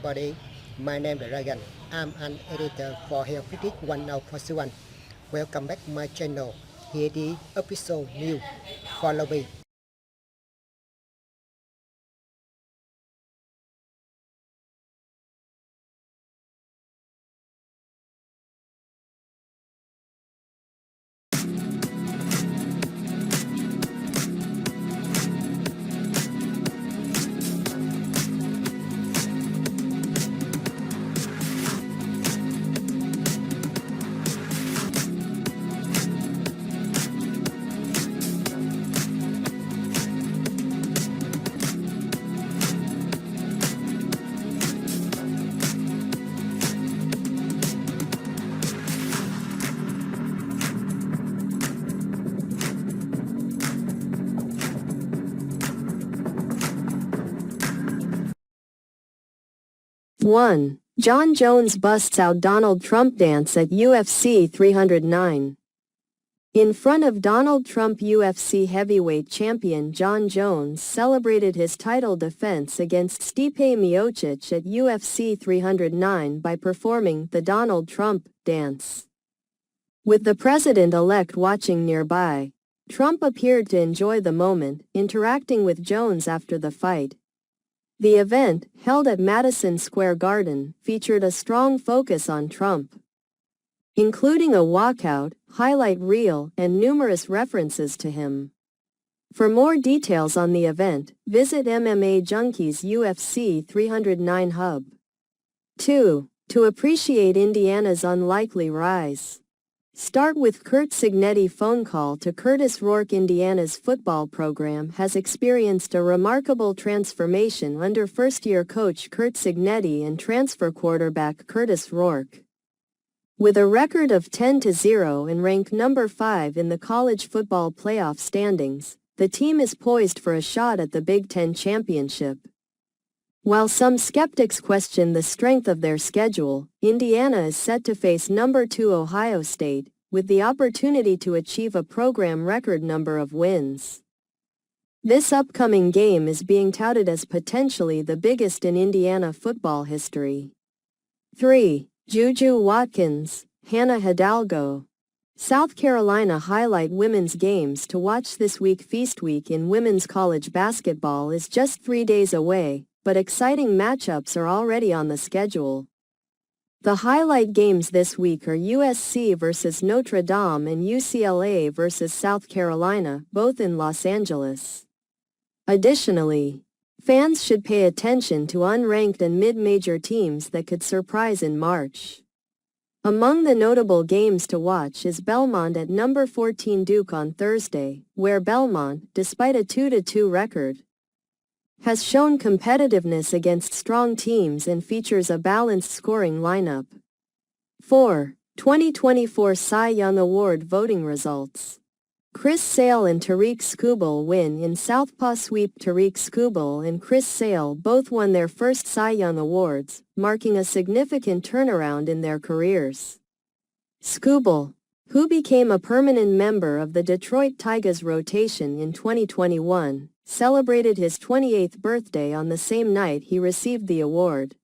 everybody. My name is Ryan. I'm an editor for Health Critic 1041. Welcome back my channel. Here the episode new. Follow me. One. Jon Jones busts out Donald Trump dance at UFC 309. In front of Donald Trump, UFC heavyweight champion Jon Jones celebrated his title defense against Stipe Miocic at UFC 309 by performing the Donald Trump dance. With the president-elect watching nearby, Trump appeared to enjoy the moment, interacting with Jones after the fight. The event, held at Madison Square Garden, featured a strong focus on Trump, including a walkout, highlight reel, and numerous references to him. For more details on the event, visit MMA Junkies UFC 309 Hub. 2. To appreciate Indiana's unlikely rise. Start with Curt Cignetti. Phone call to Curtis Rourke. Indiana's football program has experienced a remarkable transformation under first-year coach Curt Cignetti and transfer quarterback Curtis Rourke. With a record of 10-0 and ranked number 5 in the college football playoff standings, the team is poised for a shot at the Big Ten championship. While some skeptics question the strength of their schedule, Indiana is set to face number 2 Ohio State, with the opportunity to achieve a program record number of wins. This upcoming game is being touted as potentially the biggest in Indiana football history. 3. Juju Watkins, Hannah Hidalgo. South Carolina highlight women's games to watch this week. Feast week in women's college basketball is just 3 days away, but exciting matchups are already on the schedule. The highlight games this week are USC versus Notre Dame and UCLA versus South Carolina, both in Los Angeles. Additionally, fans should pay attention to unranked and mid-major teams that could surprise in March. Among the notable games to watch is Belmont at number 14 Duke on Thursday, where Belmont, despite a 2-2 record, has shown competitiveness against strong teams and features a balanced scoring lineup. 4. 2024 Cy Young Award voting results. Chris Sale and Tariq Skubal win in Southpaw sweep. Tariq Skubal and Chris Sale both won their first Cy Young Awards, marking a significant turnaround in their careers. Skubal, who became a permanent member of the Detroit Tigers rotation in 2021, celebrated his 28th birthday on the same night he received the award,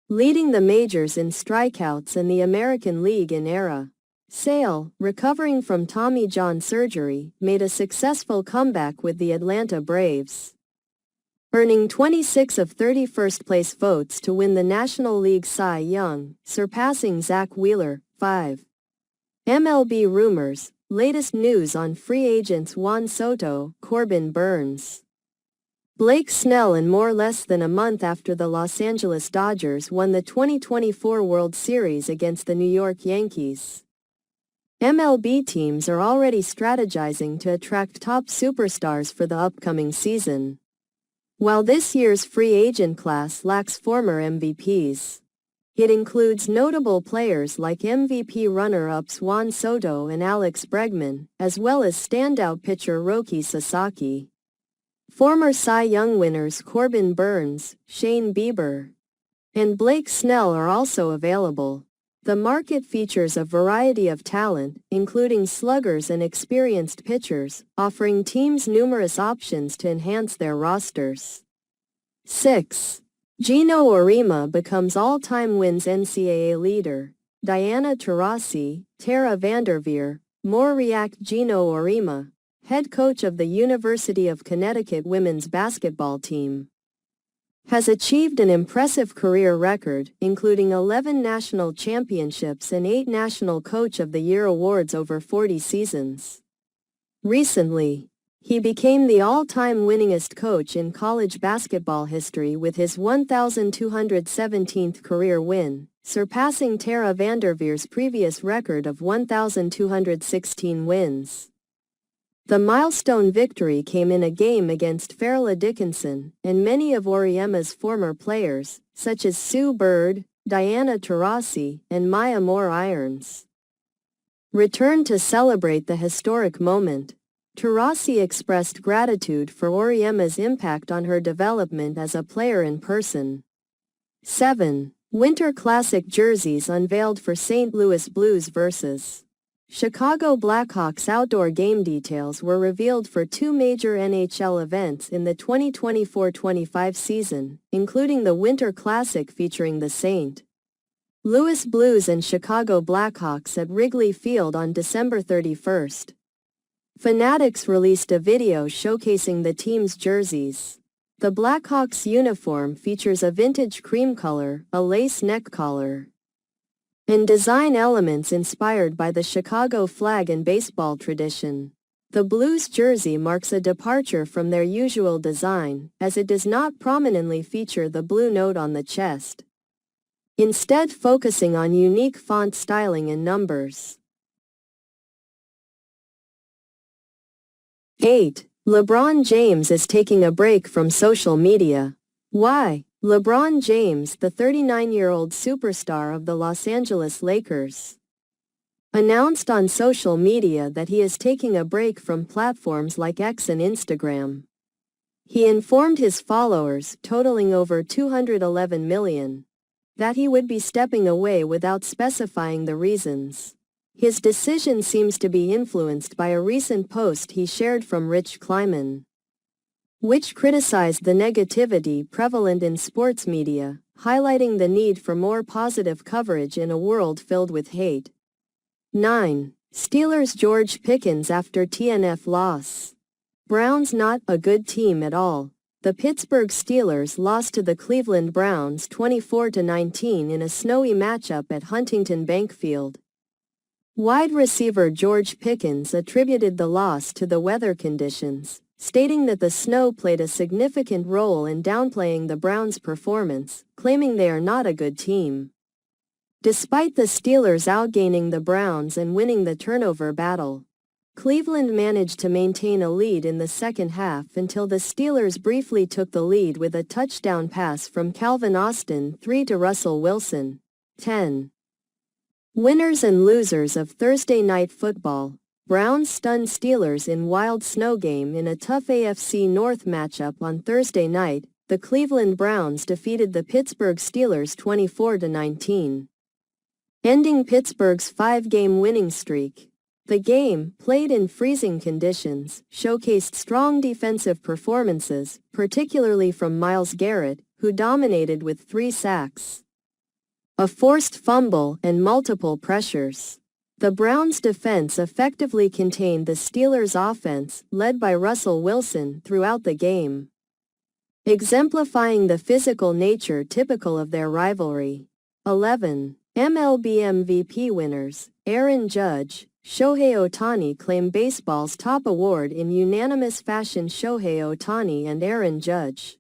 leading the majors in strikeouts and the American League in era. Sale, recovering from Tommy John surgery, made a successful comeback with the Atlanta Braves, earning 26 of 30 first-place votes to win the National League Cy Young, surpassing Zach Wheeler. 5. MLB rumors. Latest news on free agents Juan Soto, Corbin Burns, Blake Snell. And more. Less than a month after the Los Angeles Dodgers won the 2024 World Series against the New York Yankees, MLB teams are already strategizing to attract top superstars for the upcoming season. While this year's free agent class lacks former MVPs, it includes notable players like MVP runner-ups Juan Soto and Alex Bregman, as well as standout pitcher Roki Sasaki. Former Cy Young winners Corbin Burns, Shane Bieber, and Blake Snell are also available. The market features a variety of talent, including sluggers and experienced pitchers, offering teams numerous options to enhance their rosters. 6. Gino Orima becomes all-time wins NCAA leader. Diana Taurasi, Tara Vanderveer, more react Gino Orima, head coach of the University of Connecticut women's basketball team, has achieved an impressive career record, including 11 national championships and 8 National Coach of the Year awards over 40 seasons. Recently, he became the all-time winningest coach in college basketball history with his 1,217th career win, surpassing Tara Vanderveer's previous record of 1,216 wins. The milestone victory came in a game against Fairleigh Dickinson, and many of Oriema's former players, such as Sue Bird, Diana Taurasi, and Maya Moore-Irons, returned to celebrate the historic moment. Taurasi expressed gratitude for Oriema's impact on her development as a player in person. 7. Winter Classic jerseys unveiled for St. Louis Blues vs. Chicago Blackhawks. Outdoor game details were revealed for 2 major NHL events in the 2024-25 season, including the Winter Classic featuring the St. Louis Blues and Chicago Blackhawks at Wrigley Field on December 31st. Fanatics released a video showcasing the team's jerseys. The Blackhawks uniform features a vintage cream color, a lace neck collar, and design elements inspired by the Chicago flag and baseball tradition. The Blues jersey marks a departure from their usual design, as it does not prominently feature the blue note on the chest, instead focusing on unique font styling and numbers. 8. LeBron James is taking a break from social media. Why? LeBron James, the 39-year-old superstar of the Los Angeles Lakers, announced on social media that he is taking a break from platforms like X and Instagram. He informed his followers, totaling over 211 million, that he would be stepping away without specifying the reasons. His decision seems to be influenced by a recent post he shared from Rich Kleiman, which criticized the negativity prevalent in sports media, highlighting the need for more positive coverage in a world filled with hate. 9. Steelers George Pickens after TNF loss. Browns not a good team at all. The Pittsburgh Steelers lost to the Cleveland Browns 24-19 in a snowy matchup at Huntington Bank Field. Wide receiver George Pickens attributed the loss to the weather conditions, stating that the snow played a significant role in downplaying the Browns' performance, claiming they are not a good team. Despite the Steelers outgaining the Browns and winning the turnover battle, Cleveland managed to maintain a lead in the second half until the Steelers briefly took the lead with a touchdown pass from Calvin Austin 3 to Russell Wilson. 10. Winners and losers of Thursday Night Football. Browns stunned Steelers in wild snow game in a tough AFC North matchup on Thursday night. The Cleveland Browns defeated the Pittsburgh Steelers 24-19, ending Pittsburgh's 5-game winning streak. The game, played in freezing conditions, showcased strong defensive performances, particularly from Myles Garrett, who dominated with 3 sacks, a forced fumble, and multiple pressures. The Browns' defense effectively contained the Steelers' offense, led by Russell Wilson, throughout the game, exemplifying the physical nature typical of their rivalry. 11. MLB MVP winners. Aaron Judge, Shohei Ohtani claim baseball's top award in unanimous fashion. Shohei Ohtani and Aaron Judge,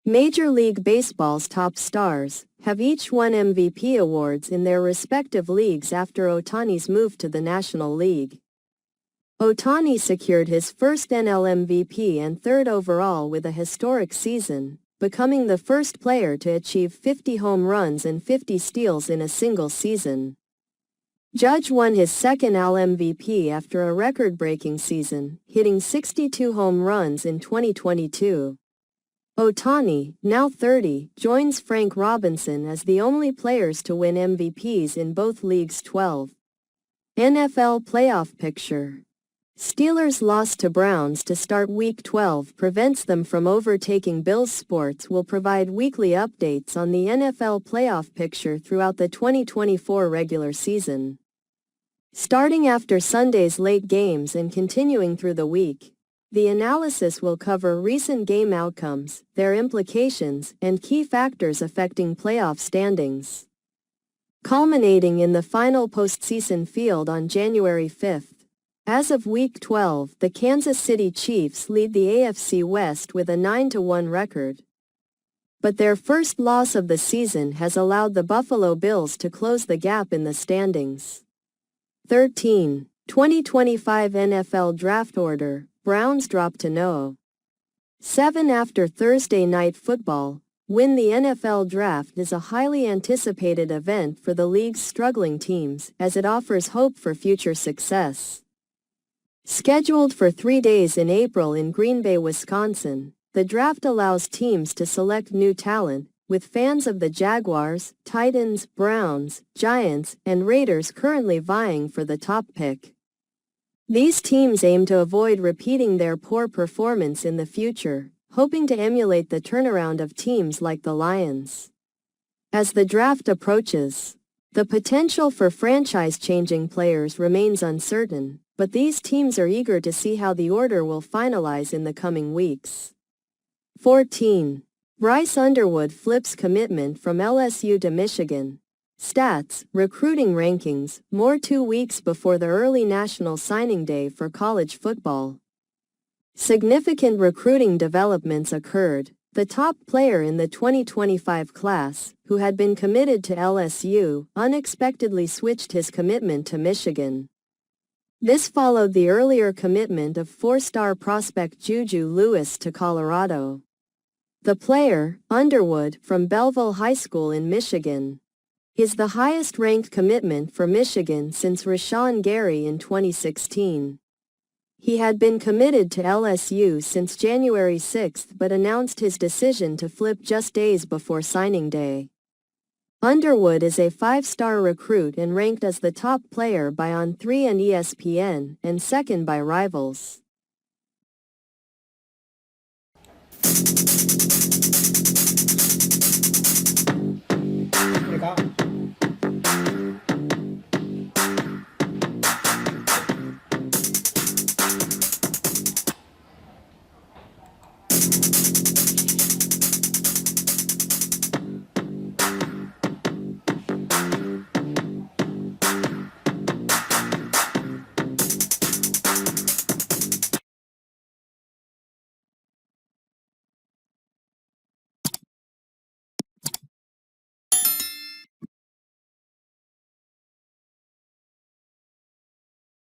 Major League Baseball's top stars, have each won MVP awards in their respective leagues after Ohtani's move to the National League. Ohtani secured his first NL MVP and 3rd overall with a historic season, becoming the first player to achieve 50 home runs and 50 steals in a single season. Judge won his 2nd AL MVP after a record-breaking season, hitting 62 home runs in 2022. Ohtani, now 30, joins Frank Robinson as the only players to win MVPs in both leagues' 12. NFL playoff picture. Steelers' loss to Browns to start Week 12 prevents them from overtaking Bills. Sports will provide weekly updates on the NFL playoff picture throughout the 2024 regular season. Starting after Sunday's late games and continuing through the week, the analysis will cover recent game outcomes, their implications, and key factors affecting playoff standings. Culminating in the final postseason field on January 5th. As of Week 12, the Kansas City Chiefs lead the AFC West with a 9-1 record. But their first loss of the season has allowed the Buffalo Bills to close the gap in the standings. 13. 2025 NFL Draft Order, Browns drop to no. 7. After Thursday Night Football, win the NFL Draft is a highly anticipated event for the league's struggling teams as it offers hope for future success. Scheduled for 3 days in April in Green Bay, Wisconsin, the draft allows teams to select new talent, with fans of the Jaguars, Titans, Browns, Giants, and Raiders currently vying for the top pick. These teams aim to avoid repeating their poor performance in the future, hoping to emulate the turnaround of teams like the Lions. As the draft approaches, the potential for franchise-changing players remains uncertain, but these teams are eager to see how the order will finalize in the coming weeks. 14. Bryce Underwood flips commitment from LSU to Michigan. Stats, recruiting rankings, more 2 weeks before the early national signing day for college football. Significant recruiting developments occurred. The top player in the 2025 class, who had been committed to LSU, unexpectedly switched his commitment to Michigan. This followed the earlier commitment of 4-star prospect Juju Lewis to Colorado. The player, Underwood, from Belleville High School in Michigan, is the highest-ranked commitment for Michigan since Rashawn Gary in 2016. He had been committed to LSU since January 6 but announced his decision to flip just days before signing day. Underwood is a 5-star recruit and ranked as the top player by On3 and ESPN, and second by Rivals. Here we go.